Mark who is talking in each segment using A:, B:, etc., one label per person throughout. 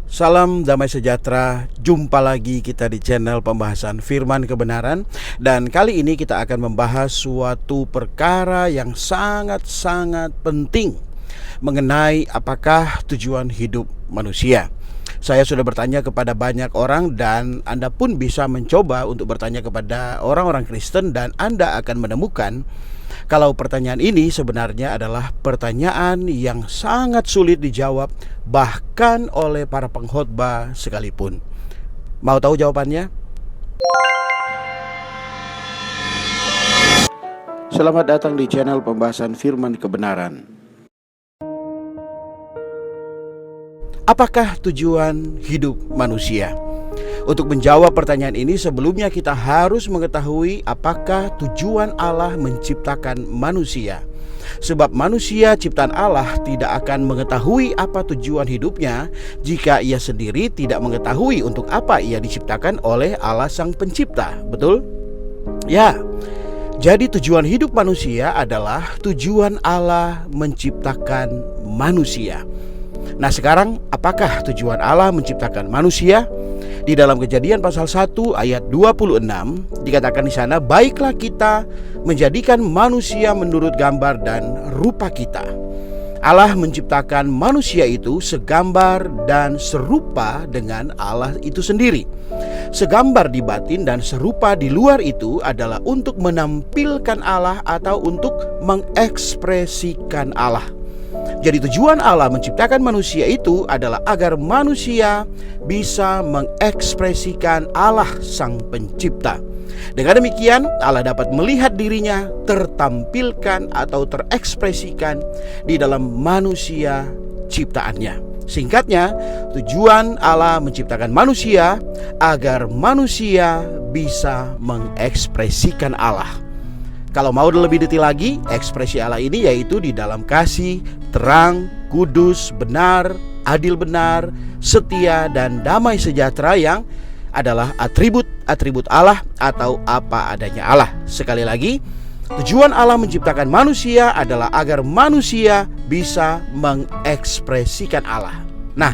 A: Salam damai sejahtera, jumpa lagi kita di channel pembahasan firman kebenaran. Dan kali ini kita akan membahas suatu perkara yang sangat-sangat penting mengenai apakah tujuan hidup manusia. Saya sudah bertanya kepada banyak orang dan Anda pun bisa mencoba untuk bertanya kepada orang-orang Kristen, dan Anda akan menemukan kalau pertanyaan ini sebenarnya adalah pertanyaan yang sangat sulit dijawab bahkan oleh para pengkhotbah sekalipun. Mau tahu jawabannya? Selamat datang di channel pembahasan firman kebenaran. Apakah tujuan hidup manusia? Untuk menjawab pertanyaan ini, sebelumnya kita harus mengetahui apakah tujuan Allah menciptakan manusia. Sebab manusia ciptaan Allah tidak akan mengetahui apa tujuan hidupnya jika ia sendiri tidak mengetahui untuk apa ia diciptakan oleh Allah Sang Pencipta. Betul? Ya. Jadi tujuan hidup manusia adalah tujuan Allah menciptakan manusia. Nah, sekarang apakah tujuan Allah menciptakan manusia? Di dalam Kejadian pasal 1 ayat 26 dikatakan di sana, baiklah kita menjadikan manusia menurut gambar dan rupa kita. Allah menciptakan manusia itu segambar dan serupa dengan Allah itu sendiri. Segambar di batin dan serupa di luar itu adalah untuk menampilkan Allah atau untuk mengekspresikan Allah. Jadi tujuan Allah menciptakan manusia itu adalah agar manusia bisa mengekspresikan Allah Sang Pencipta. Dengan demikian Allah dapat melihat dirinya tertampilkan atau terekspresikan di dalam manusia ciptaannya. Singkatnya, tujuan Allah menciptakan manusia agar manusia bisa mengekspresikan Allah. Kalau mau lebih detail lagi, ekspresi Allah ini yaitu di dalam kasih, terang, kudus, benar, adil benar, setia, dan damai sejahtera yang adalah atribut-atribut Allah atau apa adanya Allah. Sekali lagi, tujuan Allah menciptakan manusia adalah agar manusia bisa mengekspresikan Allah. Nah,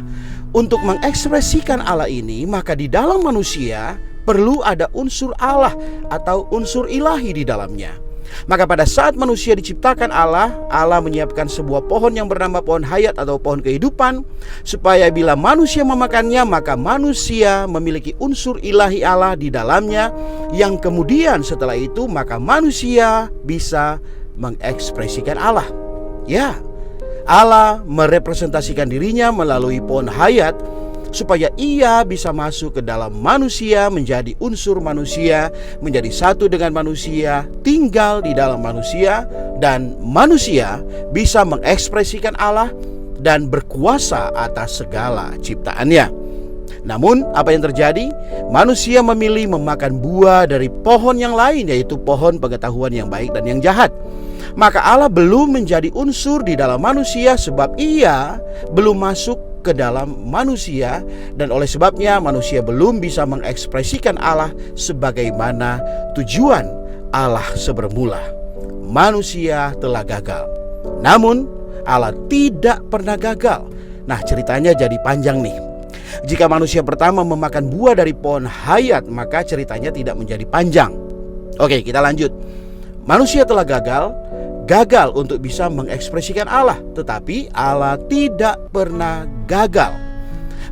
A: untuk mengekspresikan Allah ini, maka di dalam manusia perlu ada unsur Allah atau unsur ilahi di dalamnya. Maka pada saat manusia diciptakan Allah menyiapkan sebuah pohon yang bernama pohon hayat atau pohon kehidupan, supaya bila manusia memakannya, maka manusia memiliki unsur ilahi Allah di dalamnya, yang kemudian setelah itu maka manusia bisa mengekspresikan Allah. Ya, Allah merepresentasikan dirinya melalui pohon hayat supaya ia bisa masuk ke dalam manusia, menjadi unsur manusia, menjadi satu dengan manusia, tinggal di dalam manusia, dan manusia bisa mengekspresikan Allah dan berkuasa atas segala ciptaannya. Namun apa yang terjadi? Manusia memilih memakan buah dari pohon yang lain, yaitu pohon pengetahuan yang baik dan yang jahat. Maka Allah belum menjadi unsur di dalam manusia sebab ia belum masuk ke dalam manusia, dan oleh sebabnya manusia belum bisa mengekspresikan Allah sebagaimana tujuan Allah sebermula. Manusia telah gagal, namun Allah tidak pernah gagal. Nah, ceritanya jadi panjang nih. Jika manusia pertama memakan buah dari pohon hayat, maka ceritanya tidak menjadi panjang. Oke, kita lanjut. Manusia telah gagal untuk bisa mengekspresikan Allah, tetapi Allah tidak pernah gagal.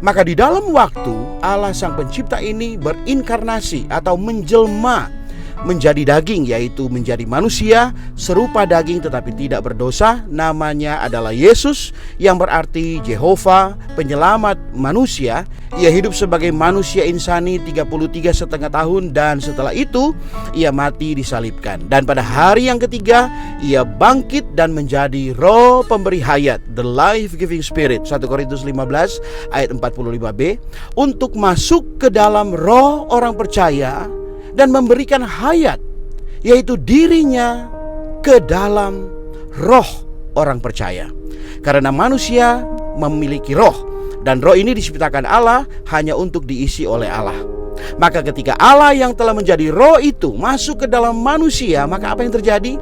A: Maka di dalam waktu Allah Sang Pencipta ini berinkarnasi atau menjelma menjadi daging, yaitu menjadi manusia serupa daging tetapi tidak berdosa. Namanya adalah Yesus, yang berarti Jehovah penyelamat manusia. Ia hidup sebagai manusia insani 33,5 tahun, dan setelah itu ia mati disalibkan. Dan pada hari yang ketiga ia bangkit dan menjadi roh pemberi hayat, the life giving spirit, 1 Korintus 15 ayat 45b, untuk masuk ke dalam roh orang percaya dan memberikan hayat, yaitu dirinya, ke dalam roh orang percaya. Karena manusia memiliki roh, dan roh ini diciptakan Allah hanya untuk diisi oleh Allah. Maka ketika Allah yang telah menjadi roh itu masuk ke dalam manusia, maka apa yang terjadi?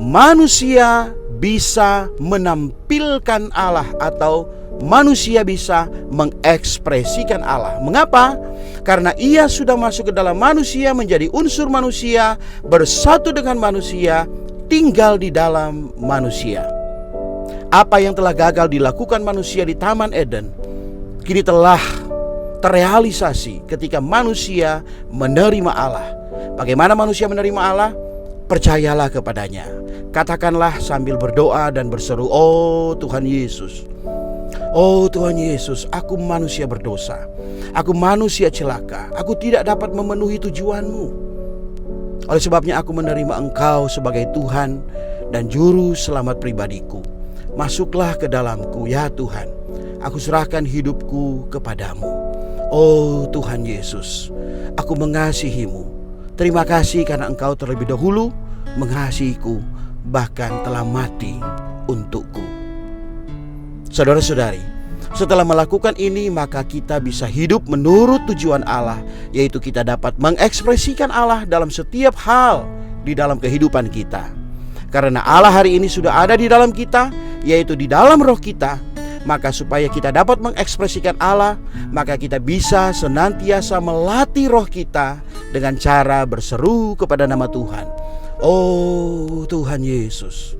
A: Manusia bisa menampilkan Allah atau manusia bisa mengekspresikan Allah. Mengapa? Karena ia sudah masuk ke dalam manusia, menjadi unsur manusia, bersatu dengan manusia, tinggal di dalam manusia. Apa yang telah gagal dilakukan manusia di Taman Eden, kini telah terrealisasi ketika manusia menerima Allah. Bagaimana manusia menerima Allah? Percayalah kepadanya. Katakanlah sambil berdoa dan berseru, "Oh Tuhan Yesus, oh Tuhan Yesus, aku manusia berdosa. Aku manusia celaka. Aku tidak dapat memenuhi tujuan-Mu. Oleh sebabnya aku menerima Engkau sebagai Tuhan dan Juru Selamat pribadiku. Masuklah ke dalamku ya Tuhan. Aku serahkan hidupku kepadamu. Oh Tuhan Yesus, aku mengasihi-Mu. Terima kasih karena Engkau terlebih dahulu mengasihiku, bahkan telah mati untukku." Saudara-saudari, setelah melakukan ini, maka kita bisa hidup menurut tujuan Allah, yaitu kita dapat mengekspresikan Allah dalam setiap hal di dalam kehidupan kita. Karena Allah hari ini sudah ada di dalam kita, yaitu di dalam roh kita, maka supaya kita dapat mengekspresikan Allah, maka kita bisa senantiasa melatih roh kita dengan cara berseru kepada nama Tuhan. Oh Tuhan Yesus,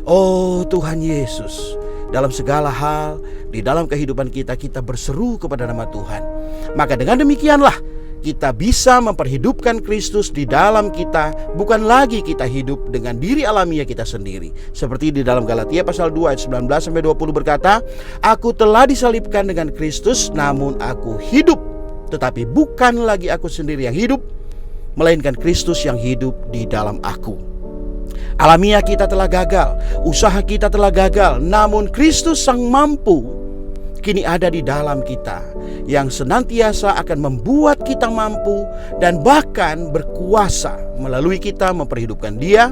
A: oh Tuhan Yesus. Dalam segala hal di dalam kehidupan kita, kita berseru kepada nama Tuhan. Maka dengan demikianlah kita bisa memperhidupkan Kristus di dalam kita. Bukan lagi kita hidup dengan diri alamiah kita sendiri. Seperti di dalam Galatia pasal 2 ayat 19-20 berkata, "Aku telah disalibkan dengan Kristus, namun aku hidup. Tetapi bukan lagi aku sendiri yang hidup, melainkan Kristus yang hidup di dalam aku." Alamiah kita telah gagal, usaha kita telah gagal, namun Kristus sang mampu kini ada di dalam kita, yang senantiasa akan membuat kita mampu dan bahkan berkuasa melalui kita memperhidupkan Dia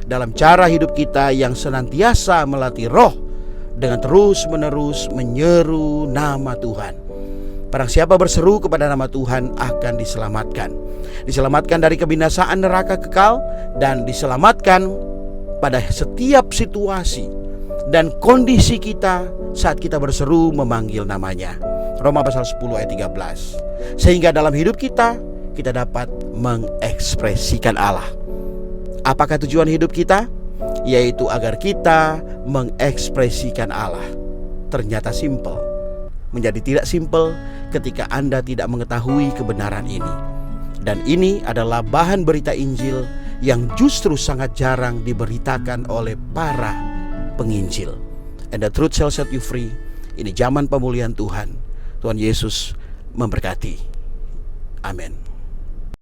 A: dalam cara hidup kita yang senantiasa melatih roh dengan terus-menerus menyeru nama Tuhan. Barang siapa berseru kepada nama Tuhan akan diselamatkan. Diselamatkan dari kebinasaan neraka kekal dan diselamatkan pada setiap situasi dan kondisi kita saat kita berseru memanggil namanya. Roma pasal 10 ayat 13. Sehingga dalam hidup kita dapat mengekspresikan Allah. Apakah tujuan hidup kita? Yaitu agar kita mengekspresikan Allah. Ternyata simpel. Menjadi tidak simpel ketika Anda tidak mengetahui kebenaran ini. Dan ini adalah bahan berita Injil yang justru sangat jarang diberitakan oleh para penginjil. And the truth shall set you free. Ini zaman pemulihan Tuhan. Tuhan Yesus memberkati. Amin.